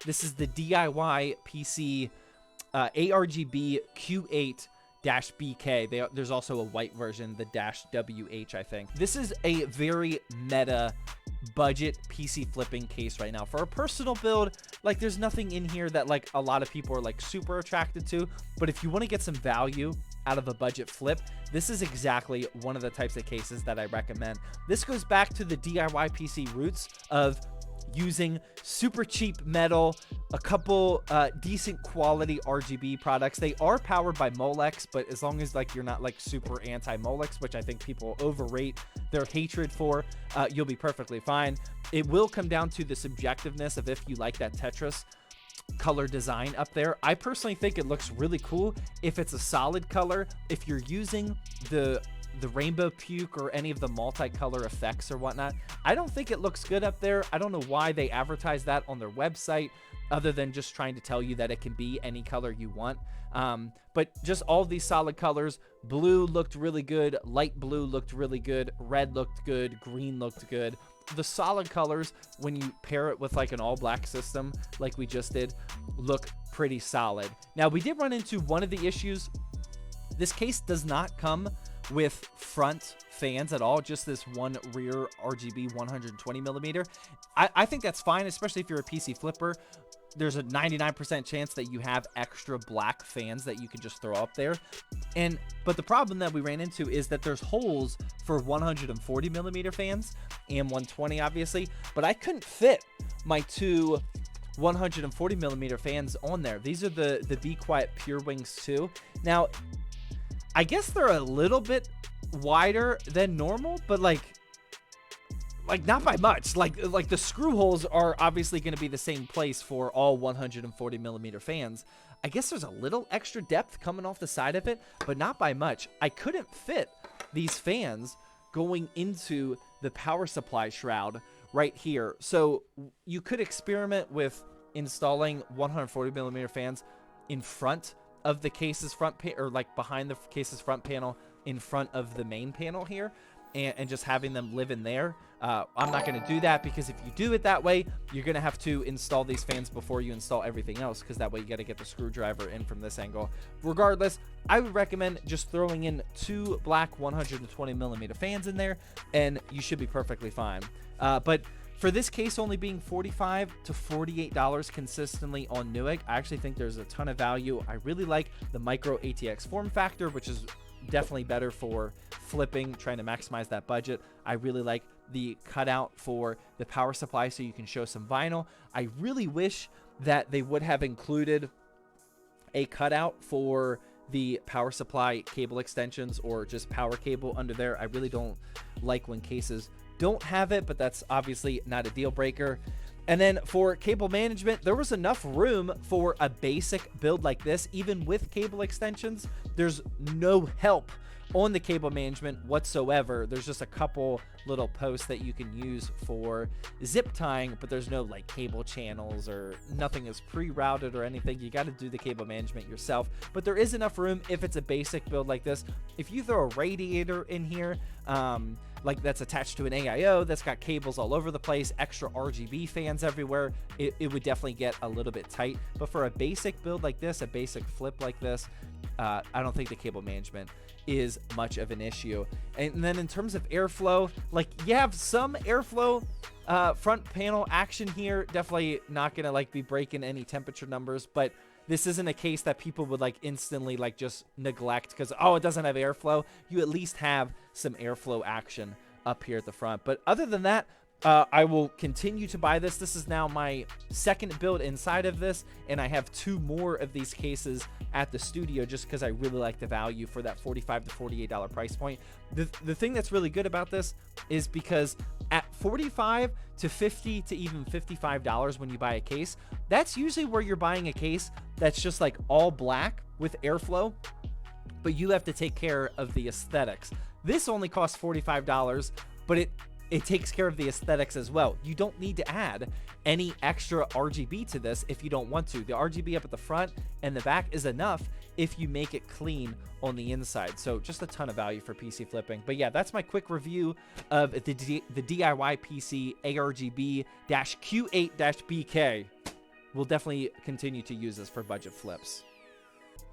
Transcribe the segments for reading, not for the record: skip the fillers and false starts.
This is the DIYPC ARGB-Q8-BK. There's also a white version, the -WH, I think. This is a very meta budget PC flipping case right now. For a personal build, like, there's nothing in here that like a lot of people are like super attracted to, but if you want to get some value out of a budget flip, this is exactly one of the types of cases that I recommend. This goes back to the DIYPC roots of using super cheap metal, a couple decent quality RGB products. They are powered by Molex, but as long as like you're not like super anti-Molex, which I think people overrate their hatred for, you'll be perfectly fine. It will come down to the subjectiveness of if you like that Tetris color design up there. I personally think it looks really cool if it's a solid color. If you're using the rainbow puke or any of the multicolor effects or whatnot, I don't think it looks good up there. I don't know why they advertise that on their website, other than just trying to tell you that it can be any color you want. But just all these solid colors. Blue looked really good, light blue looked really good, red looked good, green looked good. The solid colors, when you pair it with like an all black system like we just did, look pretty solid. Now, we did run into one of the issues. This case does not come with front fans at all, just this one rear RGB 120 millimeter. I think that's fine, especially if you're a PC flipper. There's a 99% chance that you have extra black fans that you can just throw up there. But the problem that we ran into is that there's holes for 140 millimeter fans and 120, obviously, but I couldn't fit my two 140 millimeter fans on there. These are the Be Quiet Pure Wings 2. Now, I guess they're a little bit wider than normal, but like not by much. Like the screw holes are obviously going to be the same place for all 140 millimeter fans. I guess there's a little extra depth coming off the side of it, but not by much. I couldn't fit these fans going into the power supply shroud right here. So you could experiment with installing 140 millimeter fans in front of the case's front or like behind the case's front panel in front of the main panel here, and just having them live in there. I'm not going to do that, because if you do it that way, you're going to have to install these fans before you install everything else, because that way you got to get the screwdriver in from this angle. Regardless, I would recommend just throwing in two black 120 millimeter fans in there, and you should be perfectly fine. But for this case only being $45 to $48 consistently on Newegg, I actually think there's a ton of value. I really like the micro ATX form factor, which is definitely better for flipping, trying to maximize that budget. I really like the cutout for the power supply so you can show some vinyl. I really wish that they would have included a cutout for the power supply cable extensions or just power cable under there. I really don't like when cases don't have it, but that's obviously not a deal breaker. And then for cable management, there was enough room for a basic build like this. Even with cable extensions, there's no help on the cable management whatsoever. There's just a couple little posts that you can use for zip tying, but there's no like cable channels, or nothing is pre-routed or anything. You got to do the cable management yourself, but there is enough room if it's a basic build like this. If you throw a radiator in here, like that's attached to an AIO that's got cables all over the place, extra RGB fans everywhere, it would definitely get a little bit tight. But for a basic build like this, a basic flip like this, I don't think the cable management is much of an issue. And then in terms of airflow, like you have some airflow front panel action here. Definitely not gonna like be breaking any temperature numbers, but this isn't a case that people would like instantly like just neglect because, oh, it doesn't have airflow. You at least have some airflow action up here at the front. But other than that, I will continue to buy this. This is now my second build inside of this, and I have two more of these cases at the studio just because I really like the value for that $45 to $48 price point. The thing that's really good about this is because at $45 to $50 to even $55 when you buy a case, that's usually where you're buying a case that's just like all black with airflow, but you have to take care of the aesthetics. This only costs $45, but it takes care of the aesthetics as well. You don't need to add any extra RGB to this if you don't want to. The RGB up at the front and the back is enough if you make it clean on the inside. So just a ton of value for PC flipping. But yeah, that's my quick review of the DIYPC ARGB-Q8-BK. we'll definitely continue to use this for budget flips.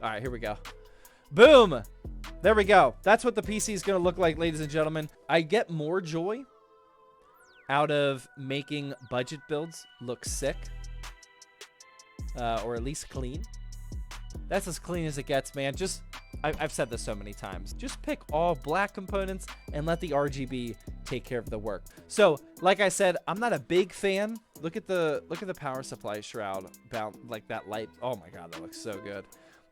All right, here we go. Boom. There we go. That's what the PC is going to look like, ladies and gentlemen. I get more joy out of making budget builds look sick, or at least clean. That's as clean as it gets, man. Just, I've said this so many times. Just pick all black components and let the RGB take care of the work. So, like I said, I'm not a big fan. Look at the power supply shroud, like that light. Oh my God, that looks so good.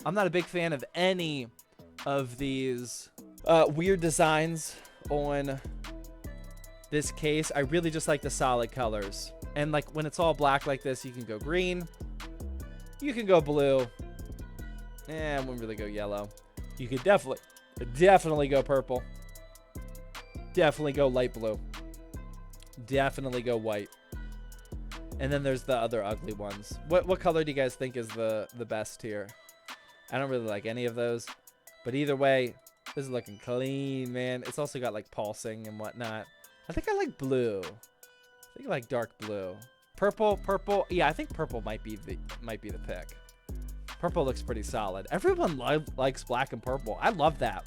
I'm not a big fan of any of these weird designs on this case. I really just like the solid colors. And like when it's all black like this, you can go green, you can go blue, I wouldn't really go yellow. You could definitely go purple, definitely go light blue, definitely go white. And then there's the other ugly ones. What color do you guys think is the best here? I don't really like any of those, but either way, this is looking clean, man. It's also got like pulsing and whatnot. I think I like blue. I think I like dark blue. Purple. Yeah, I think purple might be the pick. Purple looks pretty solid. Everyone likes black and purple. I love that.